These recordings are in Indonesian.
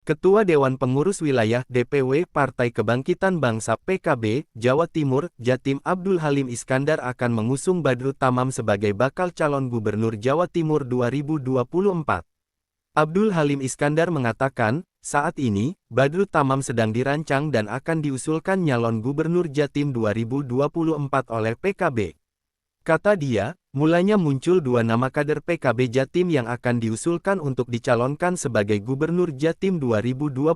Ketua Dewan Pengurus Wilayah DPW Partai Kebangkitan Bangsa PKB, Jawa Timur, Jatim Abdul Halim Iskandar akan mengusung Badrut Tamam sebagai bakal calon gubernur Jawa Timur 2024. Abdul Halim Iskandar mengatakan, saat ini, Badrut Tamam sedang dirancang dan akan diusulkan nyalon gubernur Jatim 2024 oleh PKB. Kata dia, mulanya muncul dua nama kader PKB Jatim yang akan diusulkan untuk dicalonkan sebagai Gubernur Jatim 2024,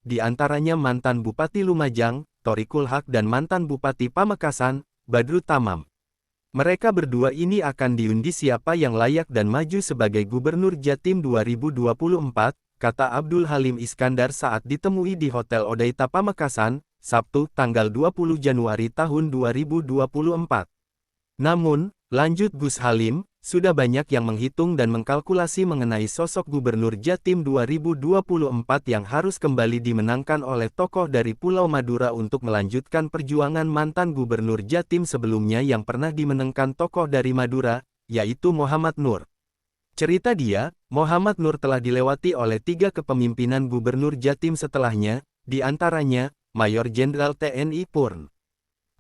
di antaranya mantan Bupati Lumajang, Thoriqul Haq dan mantan Bupati Pamekasan, Badrut Tamam. Mereka berdua ini akan diundi siapa yang layak dan maju sebagai Gubernur Jatim 2024, kata Abdul Halim Iskandar saat ditemui di Hotel Odaita Pamekasan, Sabtu, tanggal 20 Januari tahun 2024. Namun, lanjut Gus Halim, sudah banyak yang menghitung dan mengkalkulasi mengenai sosok Gubernur Jatim 2024 yang harus kembali dimenangkan oleh tokoh dari Pulau Madura untuk melanjutkan perjuangan mantan Gubernur Jatim sebelumnya yang pernah dimenangkan tokoh dari Madura, yaitu Muhammad Nur. Cerita dia, Muhammad Nur telah dilewati oleh 3 kepemimpinan Gubernur Jatim setelahnya, di antaranya, Mayor Jenderal TNI Purn.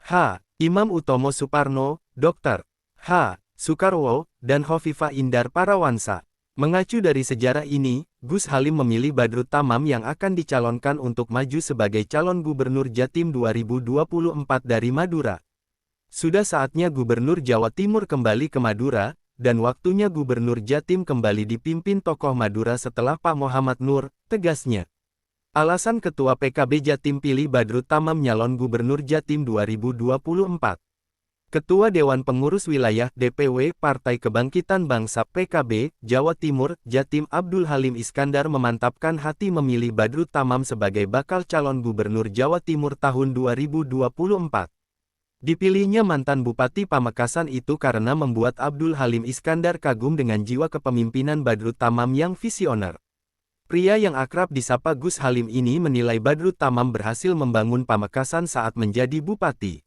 H. Imam Utomo Suparno, Dr. H. Soekarwo, dan Hovifah Indar Parawansa. Mengacu dari sejarah ini, Gus Halim memilih Badrut Tamam yang akan dicalonkan untuk maju sebagai calon gubernur Jatim 2024 dari Madura. Sudah saatnya Gubernur Jawa Timur kembali ke Madura, dan waktunya Gubernur Jatim kembali dipimpin tokoh Madura setelah Pak Muhammad Nur, tegasnya. Alasan Ketua PKB Jatim pilih Badrut Tamam nyalon Gubernur Jatim 2024. Ketua Dewan Pengurus Wilayah DPW Partai Kebangkitan Bangsa PKB, Jawa Timur, Jatim Abdul Halim Iskandar memantapkan hati memilih Badrut Tamam sebagai bakal calon gubernur Jawa Timur tahun 2024. Dipilihnya mantan Bupati Pamekasan itu karena membuat Abdul Halim Iskandar kagum dengan jiwa kepemimpinan Badrut Tamam yang visioner. Pria yang akrab disapa Gus Halim ini menilai Badrut Tamam berhasil membangun Pamekasan saat menjadi bupati.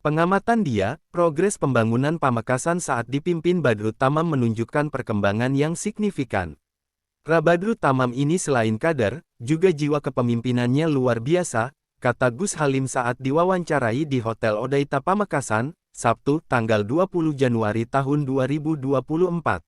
Pengamatan dia, progres pembangunan Pamekasan saat dipimpin Badrut Tamam menunjukkan perkembangan yang signifikan. Badrut Tamam ini selain kader, juga jiwa kepemimpinannya luar biasa, kata Gus Halim saat diwawancarai di Hotel Odaita Pamekasan, Sabtu, tanggal 20 Januari tahun 2024.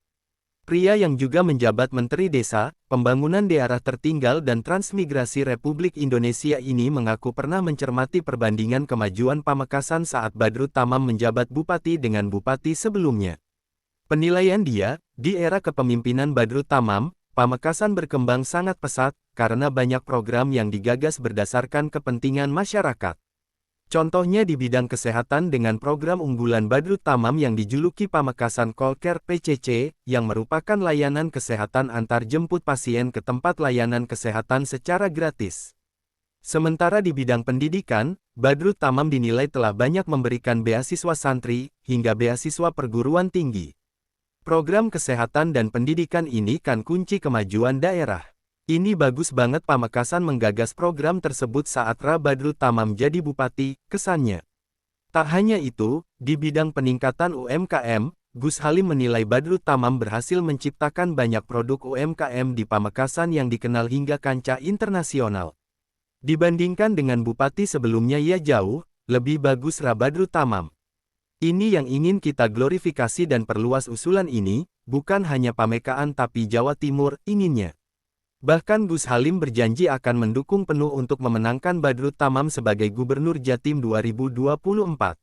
Pria yang juga menjabat Menteri Desa, Pembangunan Daerah Tertinggal dan Transmigrasi Republik Indonesia ini mengaku pernah mencermati perbandingan kemajuan Pamekasan saat Badrut Tamam menjabat bupati dengan bupati sebelumnya. Penilaian dia, di era kepemimpinan Badrut Tamam, Pamekasan berkembang sangat pesat, karena banyak program yang digagas berdasarkan kepentingan masyarakat. Contohnya di bidang kesehatan dengan program unggulan Badrut Tamam yang dijuluki Pamekasan Callcare PCC, yang merupakan layanan kesehatan antar jemput pasien ke tempat layanan kesehatan secara gratis. Sementara di bidang pendidikan, Badrut Tamam dinilai telah banyak memberikan beasiswa santri, hingga beasiswa perguruan tinggi. Program kesehatan dan pendidikan ini kan kunci kemajuan daerah. Ini bagus banget Pamekasan menggagas program tersebut saat Badrut Tamam jadi bupati, kesannya. Tak hanya itu, di bidang peningkatan UMKM, Gus Halim menilai Badrut Tamam berhasil menciptakan banyak produk UMKM di Pamekasan yang dikenal hingga kancah internasional. Dibandingkan dengan bupati sebelumnya ia jauh, lebih bagus Badrut Tamam. Ini yang ingin kita glorifikasi dan perluas usulan ini, bukan hanya Pamekaan tapi Jawa Timur, inginnya. Bahkan Gus Halim berjanji akan mendukung penuh untuk memenangkan Badrut Tamam sebagai Gubernur Jatim 2024.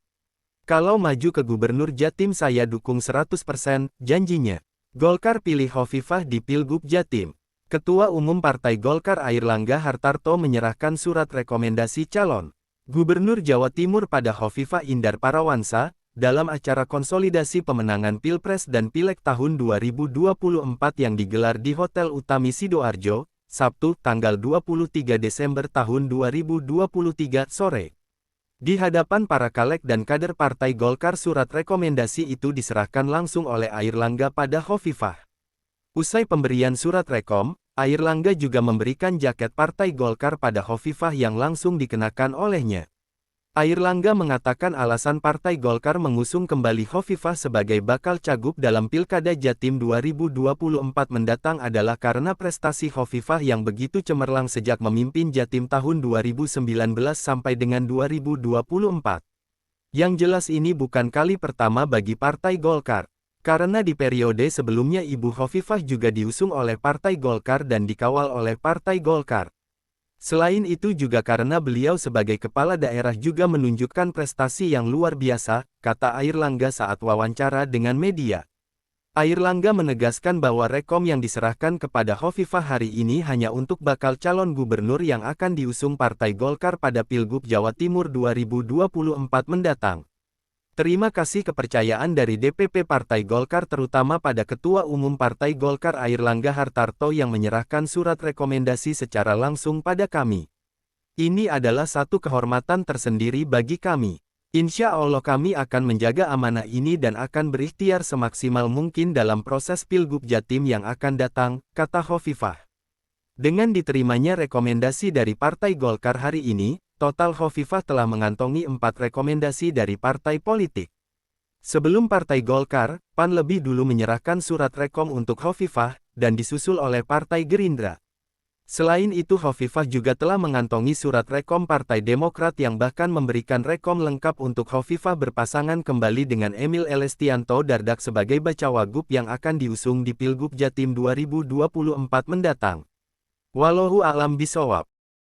Kalau maju ke Gubernur Jatim saya dukung 100%, janjinya. Golkar pilih Hovifah di Pilgub Jatim. Ketua Umum Partai Golkar Airlangga Hartarto menyerahkan surat rekomendasi calon Gubernur Jawa Timur pada Hovifah Indar Parawansa, dalam acara konsolidasi pemenangan Pilpres dan Pileg tahun 2024 yang digelar di Hotel Utami Sidoarjo, Sabtu, tanggal 23 Desember tahun 2023 sore. Di hadapan para caleg dan kader Partai Golkar surat rekomendasi itu diserahkan langsung oleh Airlangga pada Hovifah. Usai pemberian surat rekom, Airlangga juga memberikan jaket Partai Golkar pada Hovifah yang langsung dikenakan olehnya. Airlangga mengatakan alasan Partai Golkar mengusung kembali Khofifah sebagai bakal cagup dalam Pilkada Jatim 2024 mendatang adalah karena prestasi Khofifah yang begitu cemerlang sejak memimpin Jatim tahun 2019 sampai dengan 2024. Yang jelas ini bukan kali pertama bagi Partai Golkar. Karena di periode sebelumnya Ibu Khofifah juga diusung oleh Partai Golkar dan dikawal oleh Partai Golkar. Selain itu juga karena beliau sebagai kepala daerah juga menunjukkan prestasi yang luar biasa, kata Airlangga saat wawancara dengan media. Airlangga menegaskan bahwa rekom yang diserahkan kepada Khofifah hari ini hanya untuk bakal calon gubernur yang akan diusung Partai Golkar pada Pilgub Jawa Timur 2024 mendatang. Terima kasih kepercayaan dari DPP Partai Golkar terutama pada Ketua Umum Partai Golkar Airlangga Hartarto yang menyerahkan surat rekomendasi secara langsung pada kami. Ini adalah satu kehormatan tersendiri bagi kami. Insya Allah kami akan menjaga amanah ini dan akan berikhtiar semaksimal mungkin dalam proses Pilgub Jatim yang akan datang, kata Khofifah. Dengan diterimanya rekomendasi dari Partai Golkar hari ini, total Khofifah telah mengantongi 4 rekomendasi dari partai politik. Sebelum Partai Golkar, PAN lebih dulu menyerahkan surat rekom untuk Khofifah, dan disusul oleh Partai Gerindra. Selain itu Khofifah juga telah mengantongi surat rekom Partai Demokrat yang bahkan memberikan rekom lengkap untuk Khofifah berpasangan kembali dengan Emil Elestianto Dardak sebagai bacawagup yang akan diusung di Pilgub Jatim 2024 mendatang. Wallahu a'lam bishawab.